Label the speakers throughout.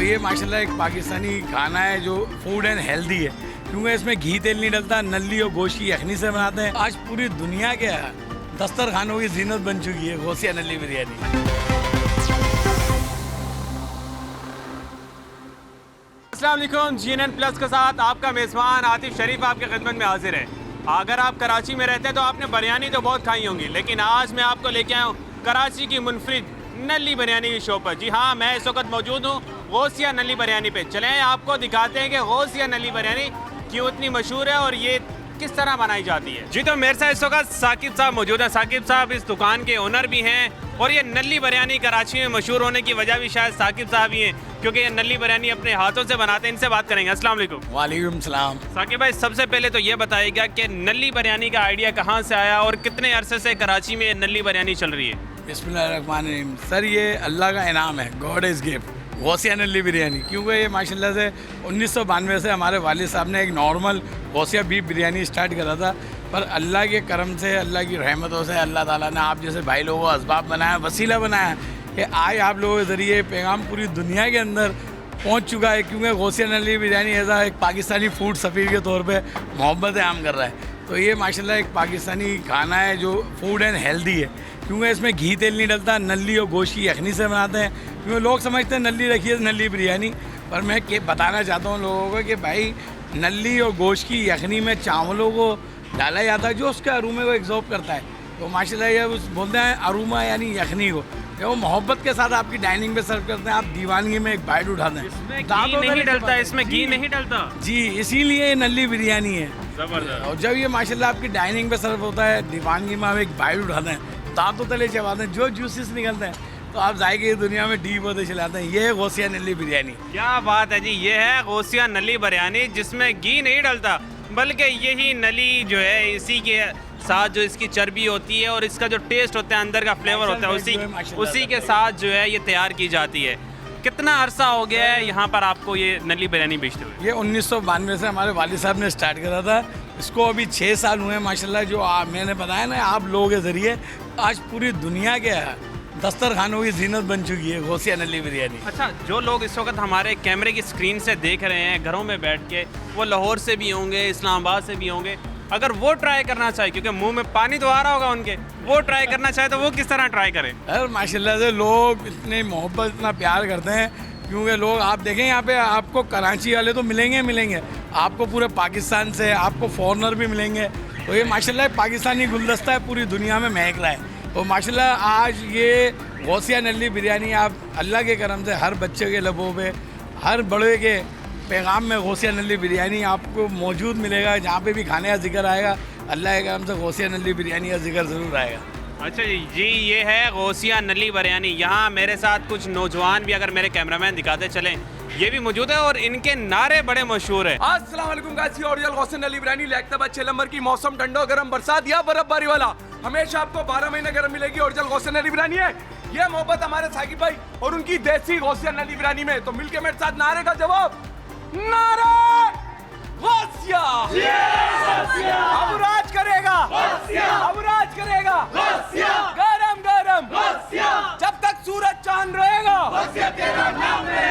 Speaker 1: ये माशाल्लाह एक पाकिस्तानी खाना है जो फूड एंड हेल्दी है, क्योंकि इसमें घी तेल नहीं डलता, नल्ली और गोश्त की यखनी से बनाते हैं। आज पूरी दुनिया के दस्तरखानों की जीनत बन चुकी है गौसिया नल्ली बिरयानी।
Speaker 2: अस्सलाम वालेकुम, GNN प्लस के साथ आपका मेज़बान आतिफ शरीफ आपकी खिदमत में हाजिर है। अगर आप कराची में रहते हैं तो आपने बिरयानी तो बहुत खाई होंगी, लेकिन आज मैं आपको लेके आया हूँ कराची की मुनफरिद नल्ली बिरयानी की शॉप पर। जी हाँ, मैं इस वक्त मौजूद हूँ गौसिया नल्ली बिरयानी पे। चलें आपको दिखाते हैं कि गौसिया नल्ली बिरयानी क्यों इतनी मशहूर है और ये किस तरह बनाई जाती है। जी तो मेरे साथ इस वक्त साकिब साहब मौजूद हैं। साकिब साहब इस दुकान के ओनर भी हैं और ये नल्ली बिरयानी कराची में मशहूर होने की वजह भी शायद साकिब साहब ही हैं, क्योंकि ये नल्ली बिरयानी अपने हाथों से बनाते हैं। इनसे बात करेंगे। अस्सलाम वालेकुम।
Speaker 1: वालेकुम सलाम।
Speaker 2: साकिब भाई, सबसे पहले तो ये बताइएगा कि नल्ली बिरयानी का आइडिया कहाँ से आया और कितने अरसे से कराची में नल्ली बिरयानी चल रही है?
Speaker 1: बिस्मिल्लाहिर्रहमानिर्रहीम। सर, ये अल्लाह का इनाम है, God is gift, Gausia nalli biryani. क्योंकि ये माशाल्लाह से 1992 से हमारे वालिद साहब ने एक normal Gausia beef biryani start करा था, पर अल्लाह के करम से, अल्लाह की रहमतों से अल्लाह ताला ने आप जैसे भाई लोगों को असबाब बनाया, वसीला बनाया कि आज आप लोगों के ज़रिए पैगाम पूरी दुनिया के अंदर पहुँच चुका है। क्योंकि गौसिया नल्ली बिरयानी ऐसा एक पाकिस्तानी फूड सफ़ीर के तौर पर मोहब्बत आम कर रहा है। तो ये माशाल्लाह एक पाकिस्तानी खाना है जो फूड एंड हेल्दी है, क्योंकि इसमें घी तेल नहीं डलता, नल्ली और गोश्त की यखनी से बनाते हैं। क्योंकि लोग समझते हैं नल्ली रखिए नल्ली बिरयानी, पर मैं बताना चाहता हूँ लोगों को कि भाई नल्ली और गोश्त की यखनी में चावलों को डाला जाता है जो उसके अरूमे को एग्जॉर्ब करता है। तो माशाल्लाह ये बोलते हैं अरूमा यानी यखनी को, जब वो मोहब्बत के साथ आपकी डाइनिंग पे सर्व करते हैं, आप दीवानगी में एक बाइट उठाते हैं।
Speaker 2: इसमें घी नहीं डलता, इसमें घी नहीं डलता
Speaker 1: जी, इसीलिए ये नल्ली बिरयानी है
Speaker 2: जबरदस्त।
Speaker 1: और जब ये माशाल्लाह आपकी डाइनिंग पे सर्व होता है, दीवानगी में आप एक बाइट उठाते हैं, दांतों तले चबाते हैं, जो जूसेस निकलते हैं, तो आप जाएंगे ये दुनिया में डीप होते चलाते हैं। ये है गौसिया नल्ली बिरयानी।
Speaker 2: क्या बात है जी, ये है गौसिया नल्ली बिरयानी जिसमें घी नहीं डलता, बल्कि यही नली जो है इसी के साथ जो इसकी चर्बी होती है और इसका जो टेस्ट होता है, अंदर का फ्लेवर होता है, उसी के साथ जो है ये तैयार की जाती है। कितना अरसा हो गया है यहाँ पर आपको ये नल्ली बिरयानी बेचते हुए?
Speaker 1: ये 1992 से हमारे वालिद साहब ने स्टार्ट करा था। इसको अभी 6 साल हुए हैं माशाल्लाह। जो मैंने बताया ना, आप लोगों के ज़रिए आज पूरी दुनिया के दस्तरखानों की जीनत बन चुकी है गौसिया नल्ली बिरयानी।
Speaker 2: अच्छा, जो लोग इस वक्त हमारे कैमरे की स्क्रीन से देख रहे हैं घरों में बैठ के, वो लाहौर से भी होंगे, इस्लामाबाद से भी होंगे, अगर वो ट्राई करना चाहे, क्योंकि मुंह में पानी तो आ रहा होगा उनके, वो ट्राई करना चाहे तो वो किस तरह ट्राई करें?
Speaker 1: अरे माशाल्लाह से लोग इतनी मोहब्बत, इतना प्यार करते हैं, क्योंकि लोग आप देखें यहाँ पे आपको कराची वाले तो मिलेंगे, आपको पूरे पाकिस्तान से, आपको फॉरनर भी मिलेंगे। तो ये माशाल्लाह पाकिस्तानी गुलदस्ता है, पूरी दुनिया में महक रहा है। तो माशाल्लाह आज ये गौसिया नल्ली बिरयानी आप अल्लाह के करम से हर बच्चे के लबों पे, हर बड़े के पैगाम में गौसिया नल्ली बिरयानी आपको मौजूद मिलेगा। जहाँ पे भी खाने का जिक्र आएगा, अल्लाह के करम से गौसिया नल्ली बिरयानी का जिक्र ज़रूर आएगा।
Speaker 2: अच्छा जी, ये है गौसिया नल्ली बिरयानी। यहाँ मेरे साथ कुछ नौजवान भी, अगर मेरे कैमरामैन दिखाते चलें, ये भी मौजूद है और इनके नारे बड़े मशहूर है।
Speaker 3: अस्सलाम वालेकुम गाइस, ये ओरिजिनल गौसिया नल्ली बिरयानी लेकता 6 नंबर की। मौसम ठंडो गर्म, बरसात या बर्फबारी वाला, हमेशा आपको 12 महीने गर्म मिलेगी। ओरिजिनल गौसिया नल्ली बिरयानी है। ये मोहब्बत हमारे साकिब भाई और उनकी देसी गौसिया नल्ली बिरयानी में। तो मिलके मेरे साथ नारे का जवाब, नारे गौसिया। अब राज करेगा, अब राज करेगा गरम गरम, जब तक सूरज चांद रहेगा,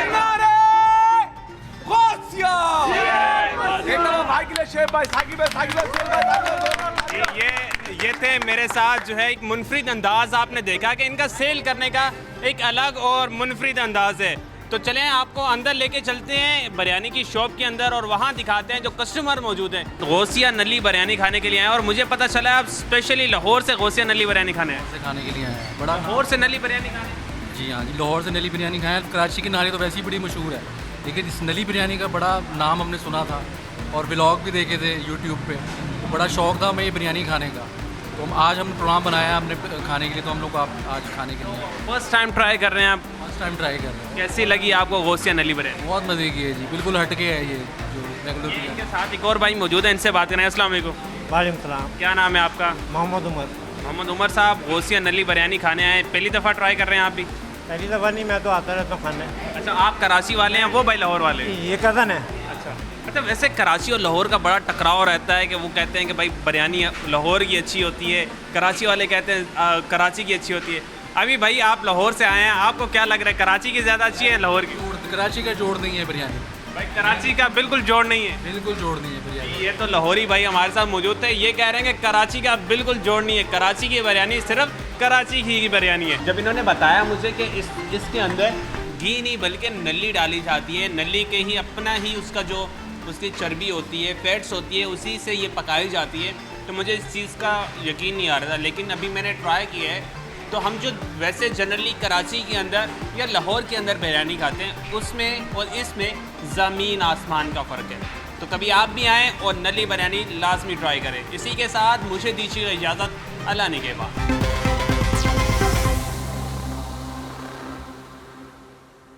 Speaker 3: नारे गौसिया। एकदम भाई के लिए शेफ भाई, साकिब भाई, साकिब भाई, शेफ भाई।
Speaker 2: ये थे मेरे साथ जो है एक मुनफरिद अंदाज आपने देखा कि इनका सेल करने का एक अलग और मुनफरिद अंदाज है। तो चलें आपको अंदर लेके चलते हैं बिरयानी की शॉप के अंदर और वहाँ दिखाते हैं जो कस्टमर मौजूद हैं। तो गौसिया नल्ली बिरयानी खाने के लिए आए और मुझे पता चला आप स्पेशली लाहौर से गौसिया नल्ली बिरयानी खाने आए।
Speaker 4: खाने के लिए आए हैं। बड़ा
Speaker 2: लाहौर से नल्ली बिरयानी खाने?
Speaker 4: जी हाँ जी, लाहौर से नली बिरयानी खाएं। कराची की नारी तो वैसे ही बड़ी मशहूर है, लेकिन इस नली बिरयानी का बड़ा नाम हमने सुना था और व्लॉग भी देखे थे यूट्यूब पे, तो बड़ा शौक़ था हमें ये बिरयानी खाने का। तो आज हम प्रोग्राम बनाया हमने खाने के लिए, तो हम लोग आज खाने के लिए
Speaker 2: फर्स्ट टाइम ट्राई कर रहे हैं आप?
Speaker 4: फर्स्ट टाइम ट्राई कर रहे हैं।
Speaker 2: कैसी लगी आपको गौसिया नल्ली बिरयानी?
Speaker 4: बहुत मज़े की है जी, बिल्कुल हटके है ये जो रेगुलर।
Speaker 2: इनके साथ एक और भाई मौजूद है, इनसे बात करें। अस्सलाम वालेकुम।
Speaker 5: वालेकुम सलाम।
Speaker 2: क्या नाम है आपका?
Speaker 5: मोहम्मद उमर।
Speaker 2: मोहम्मद उमर साहब, गौसिया नल्ली बिरयानी खाने आए, पहली दफ़ा ट्राई कर रहे हैं आप भी?
Speaker 5: पहली दफ़ा नहीं, मैं तो आता रहता हूँ खाने।
Speaker 2: अच्छा, आप कराची वाले हैं, वो भाई लाहौर वाले?
Speaker 5: ये कज़न है।
Speaker 2: अच्छा, वैसे कराची और लाहौर का बड़ा टकराव रहता है कि वो कहते हैं कि भाई बिरयानी लाहौर की अच्छी होती है, कराची वाले कहते हैं कराची की अच्छी होती है। अभी भाई आप लाहौर से आए हैं, आपको क्या लग रहा है, कराची की ज़्यादा अच्छी है लाहौर की?
Speaker 4: कराची का जोड़ नहीं है बिरयानी,
Speaker 2: भाई कराची का बिल्कुल जोड़ नहीं है।
Speaker 4: बिल्कुल जोड़ नहीं है बिरयानी।
Speaker 2: ये तो लाहौरी भाई हमारे साथ मौजूद थे, ये कह रहे हैं कि कराची का बिल्कुल जोड़ नहीं है, कराची की बिरयानी सिर्फ कराची की बिरयानी है। जब इन्होंने बताया मुझे कि इसके अंदर घी नहीं बल्कि नली डाली जाती है, नली के ही अपना ही उसका जो उसकी चर्बी होती है, फैट्स होती है, उसी से ये पकाई जाती है, तो मुझे इस चीज़ का यकीन नहीं आ रहा था। लेकिन अभी मैंने ट्राई किया है, तो हम जो वैसे जनरली कराची के अंदर या लाहौर के अंदर बिरयानी खाते हैं, उसमें और इसमें ज़मीन आसमान का फ़र्क है। तो कभी आप भी आएँ और नली बिरयानी लाजमी ट्राई करें। इसी के साथ मुझे दीजिए इजाज़त, अल्लाह ने के बाद।